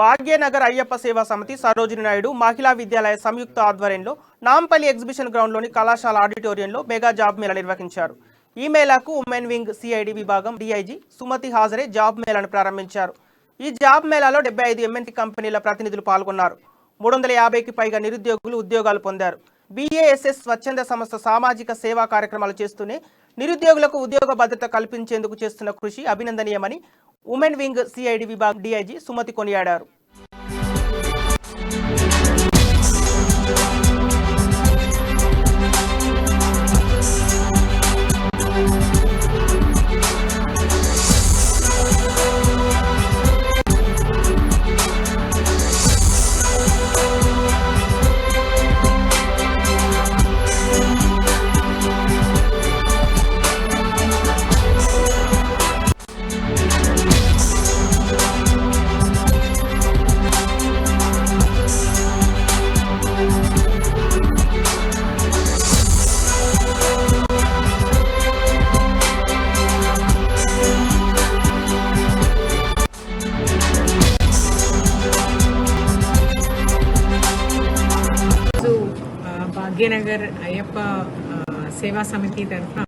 భాగ్యనగర్ అయ్యప్ప సేవా సమితి సరోజిని నాయుడు మహిళా విద్యాలయ సంయుక్త ఆధ్వర్యంలో నాంపల్లి ఎగ్జిబిషన్ గ్రౌండ్లోని కళాశాల ఆడిటోరియంలో మెగా జాబ్ మేళా నిర్వహించారు. ఈ మేళాకు ఉమెన్ వింగ్ సిఐడి విభాగం డిఐజీ సుమతి హాజరే జాబ్ మేళాను ప్రారంభించారు. ఈ జాబ్ మేళాలో 75 ఎంఎన్సీ కంపెనీల ప్రతినిధులు పాల్గొన్నారు. 350కి పైగా నిరుద్యోగులు ఉద్యోగాలు పొందారు. BASS స్వచ్ఛంద సంస్థ సామాజిక సేవా కార్యక్రమాలు చేస్తూనే నిరుద్యోగులకు ఉద్యోగ భద్రత కల్పించేందుకు చేస్తున్న కృషి అభినందనీయమని ఉమెన్ వింగ్ సిఐడి విభాగం డిఐజీ సుమతి కొనియాడారు. భాగ్యనగర్ అయ్యప్ప సేవా సమితి తరఫున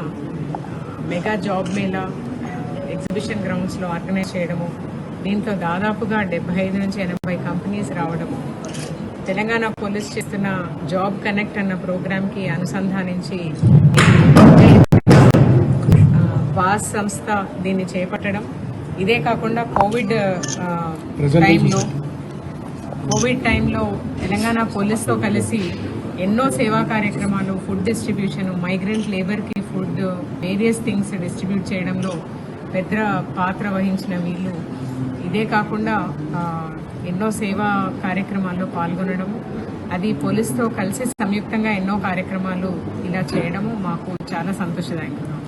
మెగా జాబ్ మేళా ఎగ్జిబిషన్ గ్రౌండ్స్లో ఆర్గనైజ్ చేయడము, దీంట్లో దాదాపుగా 75 నుంచి 80 కంపెనీస్ రావడము, తెలంగాణ పోలీస్ చేస్తున్న జాబ్ కనెక్ట్ అన్న ప్రోగ్రామ్కి అనుసంధానించి వాస్ సంస్థ దీన్ని చేపట్టడం. ఇదే కాకుండా కోవిడ్ టైంలో తెలంగాణ పోలీస్తో కలిసి ఎన్నో సేవా కార్యక్రమాలు, ఫుడ్ డిస్ట్రిబ్యూషన్, మైగ్రెంట్ లేబర్కి ఫుడ్, వేరియస్ థింగ్స్ డిస్ట్రిబ్యూట్ చేయడంలో పెద్ద పాత్ర వహించిన వీళ్ళు. ఇదే కాకుండా ఎన్నో సేవా కార్యక్రమాల్లో పాల్గొనడము, అది పోలీస్తో కలిసి సంయుక్తంగా ఎన్నో కార్యక్రమాలు ఇలా చేయడము మాకు చాలా సంతోషదాయకంగా.